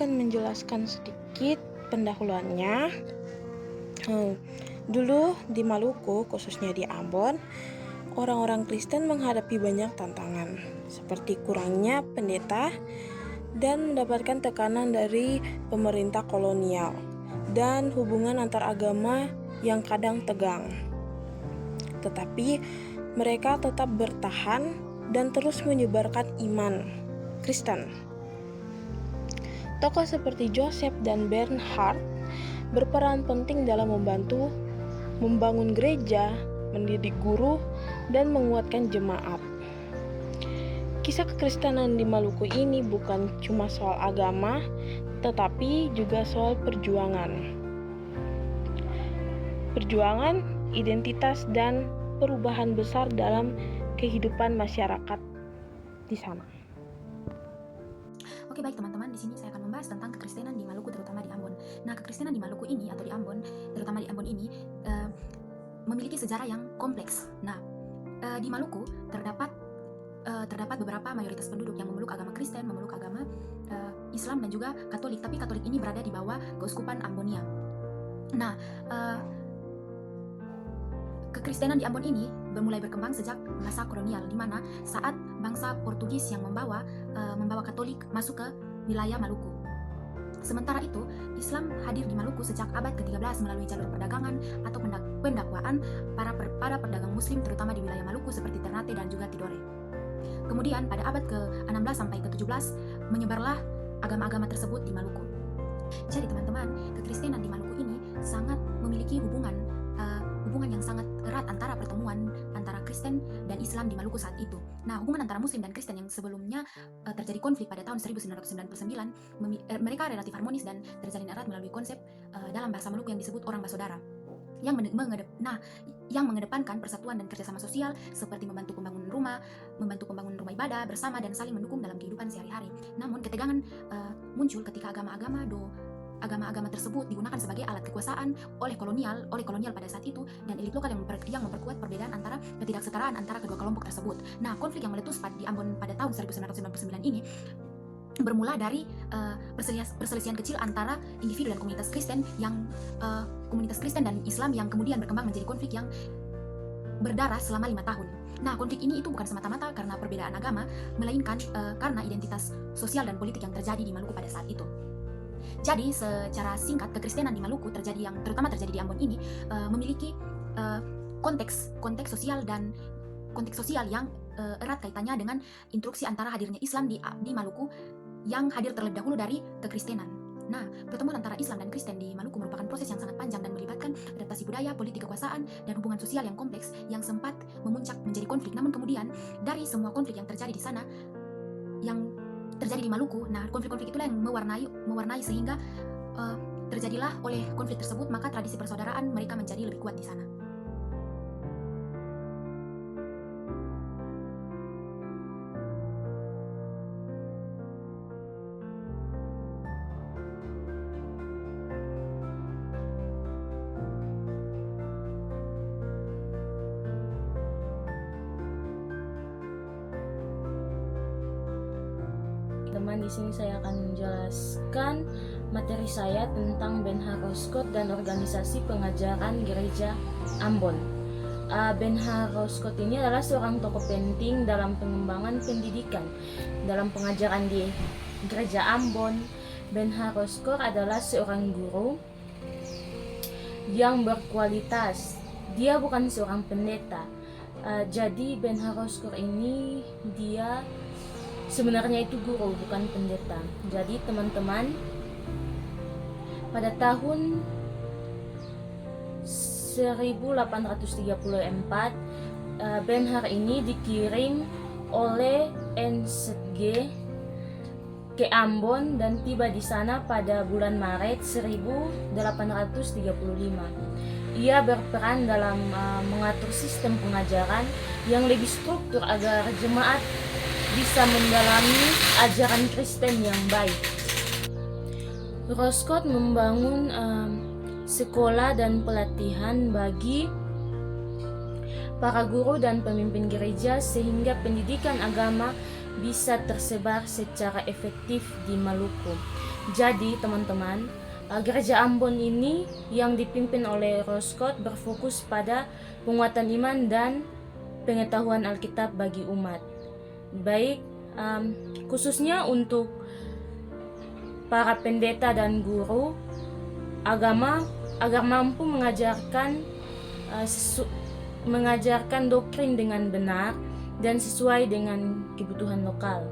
akan menjelaskan sedikit pendahuluannya. Dulu di Maluku, khususnya di Ambon, orang-orang Kristen menghadapi banyak tantangan, seperti kurangnya pendeta dan mendapatkan tekanan dari pemerintah kolonial dan hubungan antar agama yang kadang tegang. Tetapi mereka tetap bertahan dan terus menyebarkan iman Kristen. Tokoh seperti Joseph dan Bernhard berperan penting dalam membantu membangun gereja, mendidik guru, dan menguatkan jemaat. Kisah kekristenan di Maluku ini bukan cuma soal agama, tetapi juga soal perjuangan. Perjuangan, identitas, dan perubahan besar dalam kehidupan masyarakat di sana. Oke, baik teman-teman, di sini saya akan membahas tentang kekristenan di Maluku, terutama di Ambon. Nah, kekristenan di Maluku ini atau di Ambon, terutama di Ambon ini memiliki sejarah yang kompleks. Nah, di Maluku terdapat beberapa mayoritas penduduk yang memeluk agama Kristen, memeluk agama Islam dan juga Katolik. Tapi Katolik ini berada di bawah keuskupan Ambonia. Nah, kekristenan di Ambon ini bermulai berkembang sejak masa kolonial, di mana saat bangsa Portugis yang membawa Katolik masuk ke wilayah Maluku. Sementara itu, Islam hadir di Maluku sejak abad ke-13 melalui jalur perdagangan atau pendakwaan para pedagang Muslim, terutama di wilayah Maluku seperti Ternate dan juga Tidore. Kemudian pada abad ke-16 sampai ke-17 menyebarlah agama-agama tersebut di Maluku. Jadi teman-teman, kekristenan di Maluku ini sangat memiliki hubungan yang sangat erat antara pertemuan antara Kristen dan Islam di Maluku saat itu. Nah, hubungan antara Muslim dan Kristen yang sebelumnya terjadi konflik pada tahun 1999, mereka relatif harmonis dan terjalin erat melalui konsep dalam bahasa Maluku yang disebut orang bersaudara, yang mengedepankan persatuan dan kerjasama sosial seperti membantu pembangunan rumah ibadah bersama dan saling mendukung dalam kehidupan sehari-hari. Namun ketegangan muncul ketika agama-agama tersebut digunakan sebagai alat kekuasaan oleh kolonial pada saat itu dan elit lokal yang memperkuat perbedaan antara ketidaksetaraan antara kedua kelompok tersebut. Nah, konflik yang meletus di Ambon pada tahun 1999 ini bermula dari perselisihan kecil antara individu dan komunitas Kristen dan Islam yang kemudian berkembang menjadi konflik yang berdarah selama 5 tahun. Nah, konflik ini itu bukan semata-mata karena perbedaan agama, melainkan karena identitas sosial dan politik yang terjadi di Maluku pada saat itu. Jadi secara singkat, kekristenan di Maluku terutama terjadi di Ambon ini memiliki konteks sosial yang erat kaitannya dengan instruksi antara hadirnya Islam di Maluku yang hadir terlebih dahulu dari kekristenan. Nah, pertemuan antara Islam dan Kristen di Maluku merupakan proses yang sangat panjang dan melibatkan adaptasi budaya, politik kekuasaan, dan hubungan sosial yang kompleks yang sempat memuncak menjadi konflik. Namun kemudian dari semua konflik yang terjadi di sana, yang terjadi di Maluku, nah konflik-konflik itulah yang mewarnai sehingga terjadilah oleh konflik tersebut, maka tradisi persaudaraan mereka menjadi lebih kuat di sana. Teman, di sini saya akan menjelaskan materi saya tentang Bernhard Roscoe dan organisasi pengajaran gereja Ambon. Bernhard Roscoe ini adalah seorang tokoh penting dalam pengembangan pendidikan dalam pengajaran di gereja Ambon. Bernhard Roscoe adalah seorang guru yang berkualitas. Dia bukan seorang pendeta. Jadi Bernhard Roscoe ini dia sebenarnya itu guru, bukan pendeta. Jadi teman-teman, pada tahun 1834 Bernhard ini dikirim oleh NZG ke Ambon dan tiba di sana pada bulan Maret 1835. Ia berperan dalam mengatur sistem pengajaran yang lebih struktur agar jemaat bisa mendalami ajaran Kristen yang baik. Roscoe membangun sekolah dan pelatihan bagi para guru dan pemimpin gereja sehingga pendidikan agama bisa tersebar secara efektif di Maluku. Jadi teman-teman, Gereja Ambon ini yang dipimpin oleh Roscoe berfokus pada penguatan iman dan pengetahuan Alkitab bagi umat. Baik, khususnya untuk para pendeta dan guru agama agar mampu mengajarkan doktrin dengan benar dan sesuai dengan kebutuhan lokal.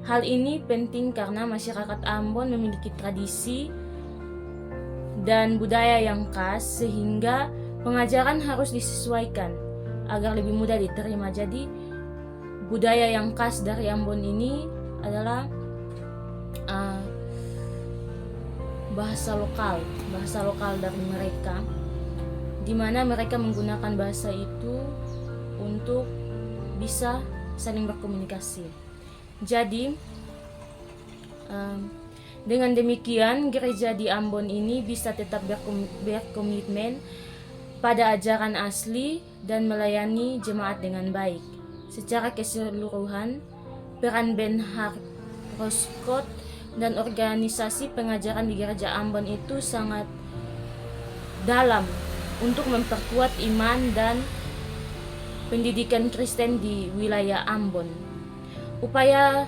Hal ini penting karena masyarakat Ambon memiliki tradisi dan budaya yang khas, sehingga pengajaran harus disesuaikan agar lebih mudah diterima. Jadi budaya yang khas dari Ambon ini adalah bahasa lokal dari mereka, di mana mereka menggunakan bahasa itu untuk bisa saling berkomunikasi. Jadi dengan demikian gereja di Ambon ini bisa tetap berkomitmen pada ajaran asli dan melayani jemaat dengan baik. Secara keseluruhan, peran Benhar Roscoe dan organisasi pengajaran di gereja Ambon itu sangat dalam untuk memperkuat iman dan pendidikan Kristen di wilayah Ambon. Upaya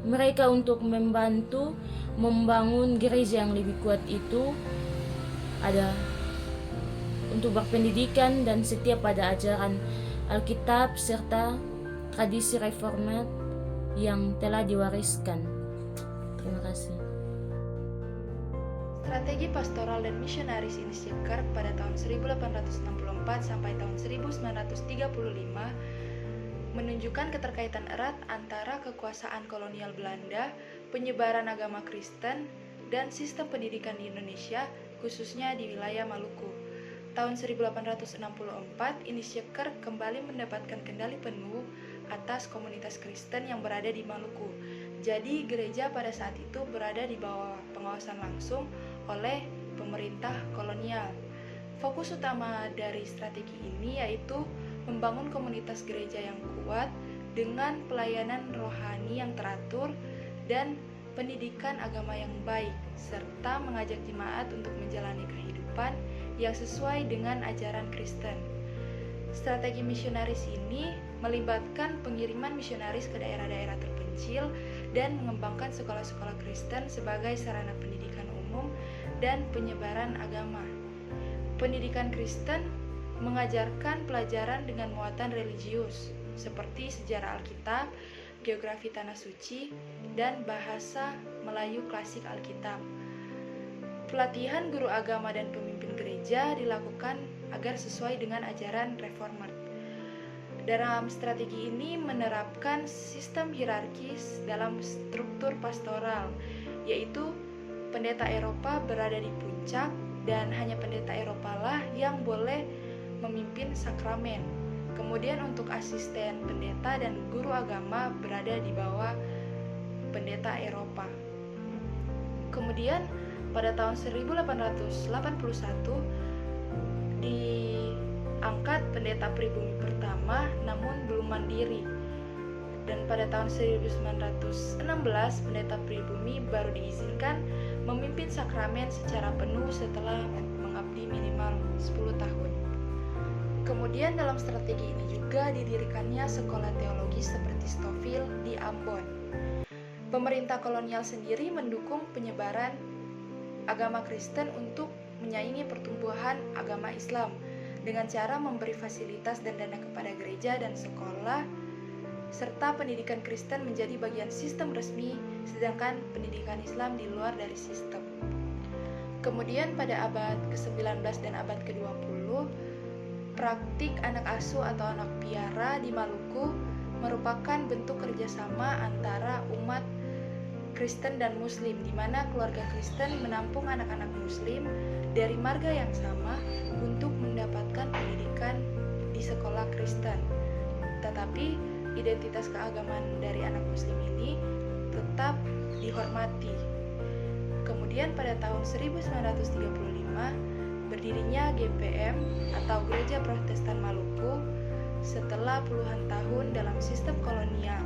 mereka untuk membantu membangun gereja yang lebih kuat itu ada untuk berpendidikan dan setia pada ajaran Alkitab serta tradisi reformat yang telah diwariskan. Terima kasih. Strategi pastoral dan misionaris Inisiatif Kerk pada tahun 1864 sampai tahun 1935 menunjukkan keterkaitan erat antara kekuasaan kolonial Belanda, penyebaran agama Kristen, dan sistem pendidikan di Indonesia, khususnya di wilayah Maluku. Tahun 1864, Inisiatif Kerk kembali mendapatkan kendali penuh atas komunitas Kristen yang berada di Maluku. Jadi, gereja pada saat itu berada di bawah pengawasan langsung oleh pemerintah kolonial. Fokus utama dari strategi ini yaitu membangun komunitas gereja yang kuat dengan pelayanan rohani yang teratur dan pendidikan agama yang baik, serta mengajak jemaat untuk menjalani kehidupan yang sesuai dengan ajaran Kristen. Strategi misionaris ini melibatkan pengiriman misionaris ke daerah-daerah terpencil dan mengembangkan sekolah-sekolah Kristen sebagai sarana pendidikan umum dan penyebaran agama. Pendidikan Kristen mengajarkan pelajaran dengan muatan religius seperti sejarah Alkitab, geografi Tanah Suci, dan bahasa Melayu klasik Alkitab. Pelatihan guru agama dan pemimpin gereja dilakukan agar sesuai dengan ajaran reformat. Dalam strategi ini menerapkan sistem hierarkis dalam struktur pastoral, yaitu pendeta Eropa berada di puncak dan hanya pendeta Eropa lah yang boleh memimpin sakramen. Kemudian untuk asisten pendeta dan guru agama berada di bawah pendeta Eropa. Kemudian pada tahun 1881 diangkat pendeta pribumi pertama namun belum mandiri. Dan pada tahun 1916 pendeta pribumi baru diizinkan memimpin sakramen secara penuh setelah mengabdi minimal 10 tahun. Kemudian dalam strategi ini juga didirikannya sekolah teologi seperti Stofil di Ambon. Pemerintah kolonial sendiri mendukung penyebaran agama Kristen untuk menyaingi pertumbuhan agama Islam dengan cara memberi fasilitas dan dana kepada gereja dan sekolah, serta pendidikan Kristen menjadi bagian sistem resmi, sedangkan pendidikan Islam di luar dari sistem. Kemudian pada abad ke-19 dan abad ke-20, praktik anak asuh atau anak piara di Maluku merupakan bentuk kerjasama antara umat Kristen dan Muslim, di mana keluarga Kristen menampung anak-anak Muslim dari marga yang sama untuk mendapatkan pendidikan di sekolah Kristen. Tetapi identitas keagamaan dari anak Muslim ini tetap dihormati. Kemudian pada tahun 1935 berdirinya GPM atau Gereja Protestan Maluku setelah puluhan tahun dalam sistem kolonial.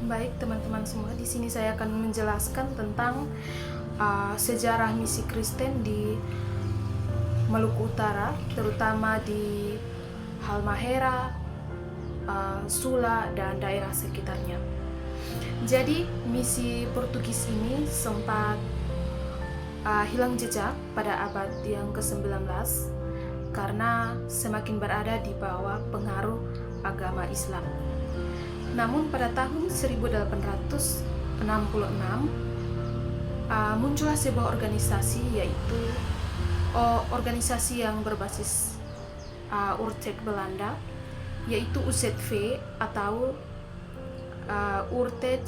Baik teman-teman semua, di sini saya akan menjelaskan tentang sejarah misi Kristen di Maluku Utara, terutama di Halmahera, Sula, dan daerah sekitarnya. Jadi misi Portugis ini sempat hilang jejak pada abad yang ke-19 karena semakin berada di bawah pengaruh agama Islam. Namun pada tahun 1866 muncullah sebuah organisasi, yaitu organisasi yang berbasis Urtek Belanda, yaitu UZV atau Urtek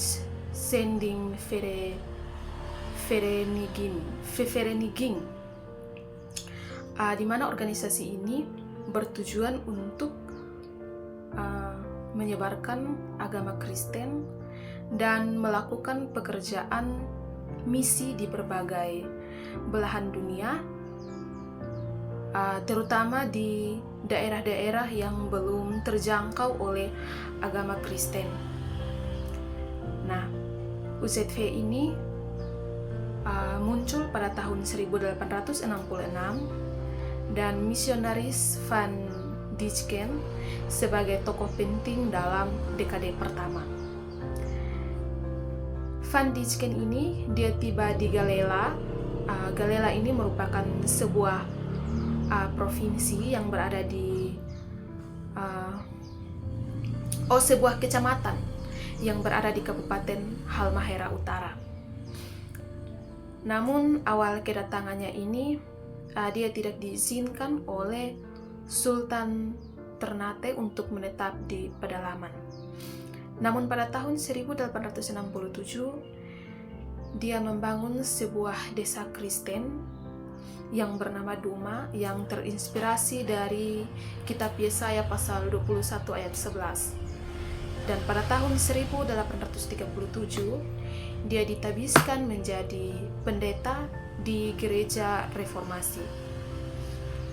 Zending Vereniging, di mana organisasi ini bertujuan untuk menyebarkan agama Kristen dan melakukan pekerjaan misi di berbagai belahan dunia, terutama di daerah-daerah yang belum terjangkau oleh agama Kristen. Nah, UZV ini muncul pada tahun 1866 dan misionaris Van Dijk sebagai tokoh penting dalam dekade pertama. Van Dijk ini dia tiba di Galela. Galela ini merupakan sebuah provinsi yang berada di sebuah kecamatan yang berada di Kabupaten Halmahera Utara. Namun awal kedatangannya ini dia tidak diizinkan oleh Sultan Ternate untuk menetap di pedalaman. Namun pada tahun 1867 dia membangun sebuah desa Kristen yang bernama Duma, yang terinspirasi dari kitab Yesaya pasal 21 ayat 11. Dan pada tahun 1837 dia ditabiskan menjadi pendeta di gereja reformasi.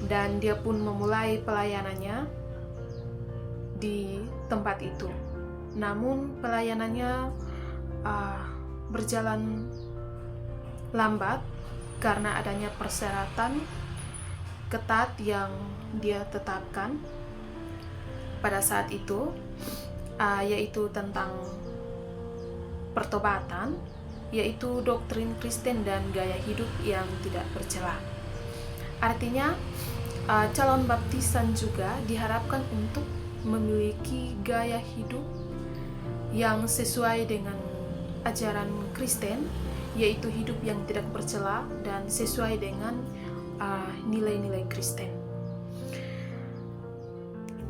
Dan dia pun memulai pelayanannya di tempat itu. Namun pelayanannya berjalan lambat karena adanya persyaratan ketat yang dia tetapkan pada saat itu, yaitu tentang pertobatan, yaitu doktrin Kristen dan gaya hidup yang tidak bercela. Artinya calon baptisan juga diharapkan untuk memiliki gaya hidup yang sesuai dengan ajaran Kristen, yaitu hidup yang tidak bercela dan sesuai dengan nilai-nilai Kristen.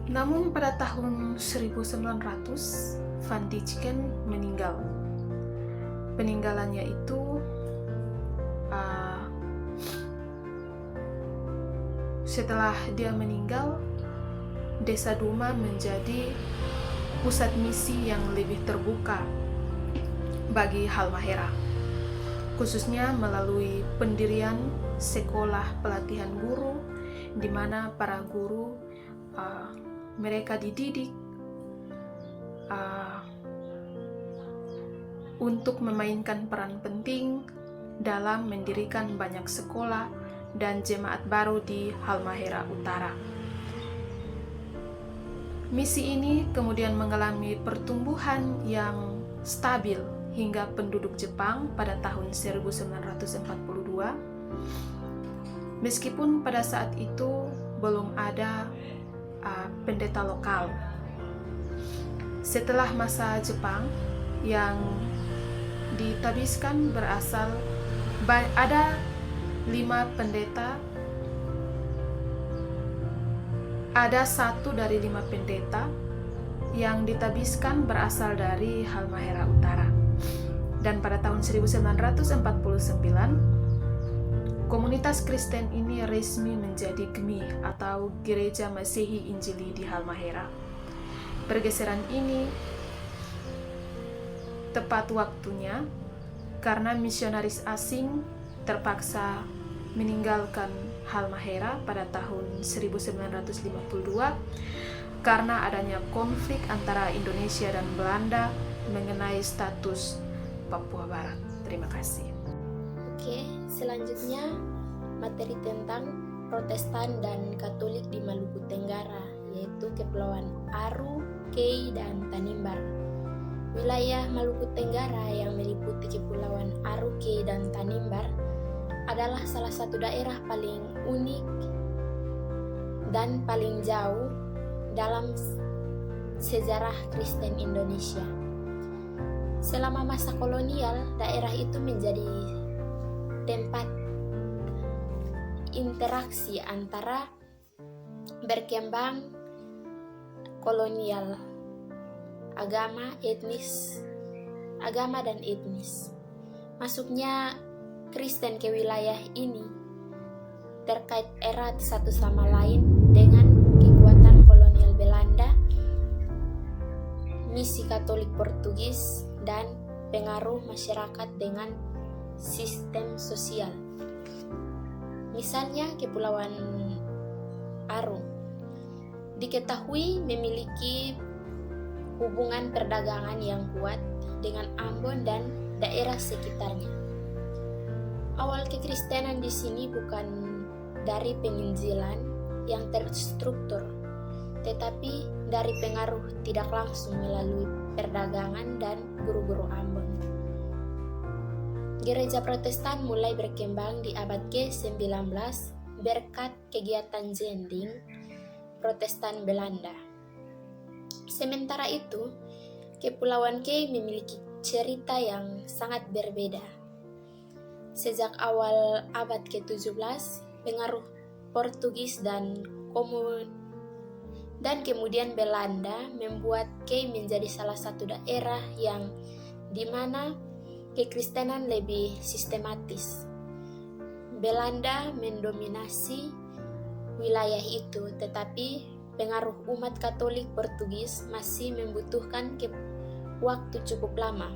Namun pada tahun 1900 Van Dijk meninggal. Peninggalannya itu setelah dia meninggal, Desa Duma menjadi pusat misi yang lebih terbuka bagi Halmahera, khususnya melalui pendirian sekolah pelatihan guru, di mana para guru mereka dididik untuk memainkan peran penting dalam mendirikan banyak sekolah dan jemaat baru di Halmahera Utara. Misi ini kemudian mengalami pertumbuhan yang stabil hingga penduduk Jepang pada tahun 1942, meskipun pada saat itu belum ada pendeta lokal. Setelah masa Jepang yang ditabiskan berasal ada 5 pendeta, ada 1 dari 5 pendeta yang ditabiskan berasal dari Halmahera Utara. Dan pada tahun 1949 komunitas Kristen ini resmi menjadi GMI atau Gereja Masehi Injili di Halmahera. Pergeseran ini tepat waktunya karena misionaris asing terpaksa meninggalkan Halmahera pada tahun 1952 karena adanya konflik antara Indonesia dan Belanda mengenai status Papua Barat. Terima kasih. Oke, selanjutnya materi tentang Protestan dan Katolik di Maluku Tenggara, yaitu Kepulauan Aru, Kei, dan Tanimbar. Wilayah Maluku Tenggara yang meliputi Kepulauan Aru, Kei, dan Tanimbar adalah salah satu daerah paling unik dan paling jauh dalam sejarah Kristen Indonesia. Selama masa kolonial, daerah itu menjadi tempat interaksi antara berkembang kolonial agama dan etnis. Masuknya Kristen ke wilayah ini terkait erat satu sama lain dengan kekuatan kolonial Belanda, misi Katolik Portugis, dan pengaruh masyarakat dengan sistem sosial. Misalnya Kepulauan Aru diketahui memiliki hubungan perdagangan yang kuat dengan Ambon dan daerah sekitarnya. Awal kekristenan di sini bukan dari penginjilan yang terstruktur, tetapi dari pengaruh tidak langsung melalui perdagangan dan guru-guru Ambon. Gereja Protestan mulai berkembang di abad ke-19 berkat kegiatan Zending Protestan Belanda. Sementara itu, Kepulauan Kei memiliki cerita yang sangat berbeda. Sejak awal abad ke-17, pengaruh Portugis dan kemudian Belanda membuat Kei menjadi salah satu daerah yang di mana kekristenan lebih sistematis. Belanda mendominasi wilayah itu, tetapi pengaruh umat Katolik Portugis masih membutuhkan waktu cukup lama.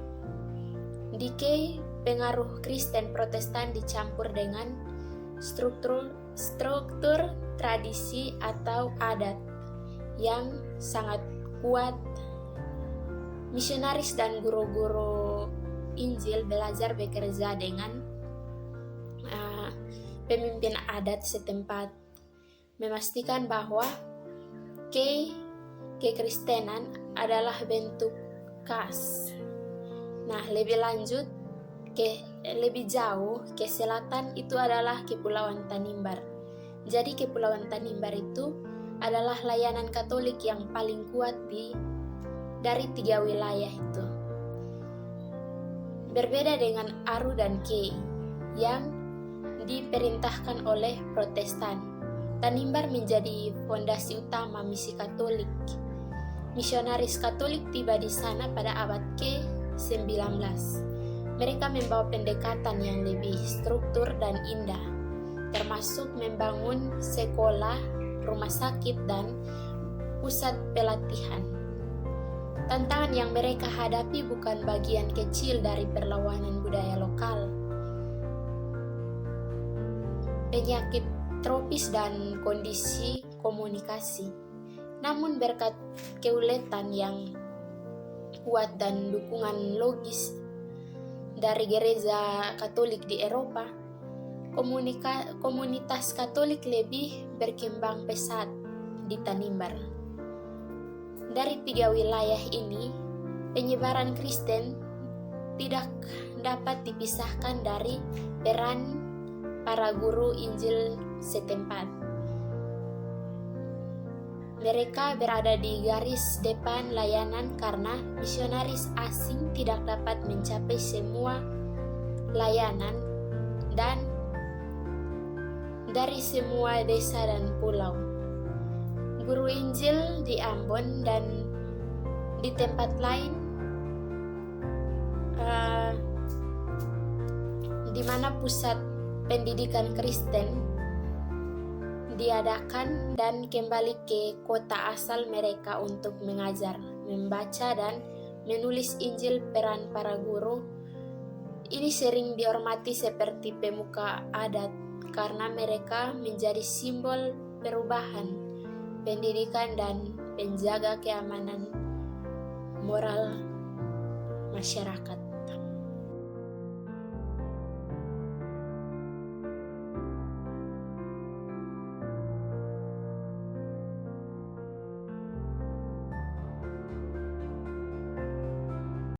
Di Kei, pengaruh Kristen Protestan dicampur dengan struktur tradisi atau adat yang sangat kuat. Misionaris dan guru-guru Injil belajar bekerja dengan pemimpin adat setempat, memastikan bahwa kekristenan adalah bentuk khas. Nah, lebih jauh ke selatan itu adalah Kepulauan Tanimbar. Jadi Kepulauan Tanimbar itu adalah layanan Katolik yang paling kuat dari 3 wilayah itu. Berbeda dengan Aru dan Kei yang diperintahkan oleh Protestan, Tanimbar menjadi fondasi utama misi Katolik. Misionaris Katolik tiba di sana pada abad ke-19. Mereka membawa pendekatan yang lebih struktur dan indah, termasuk membangun sekolah, rumah sakit, dan pusat pelatihan. Tantangan yang mereka hadapi bukan bagian kecil dari perlawanan budaya lokal. Penyakit tropis dan kondisi komunikasi. Namun berkat keuletan yang kuat dan dukungan logis dari gereja Katolik di Eropa, komunitas Katolik lebih berkembang pesat di Tanimbar. Dari 3 wilayah ini, penyebaran Kristen tidak dapat dipisahkan dari peran para guru Injil setempat. Mereka berada di garis depan layanan karena misionaris asing tidak dapat mencapai semua layanan dan dari semua desa dan pulau. Guru Injil di Ambon dan di tempat lain di mana pusat pendidikan Kristen diadakan dan kembali ke kota asal mereka untuk mengajar, membaca, dan menulis Injil. Peran para guru ini sering dihormati seperti pemuka adat karena mereka menjadi simbol perubahan, pendidikan, dan penjaga keamanan moral masyarakat.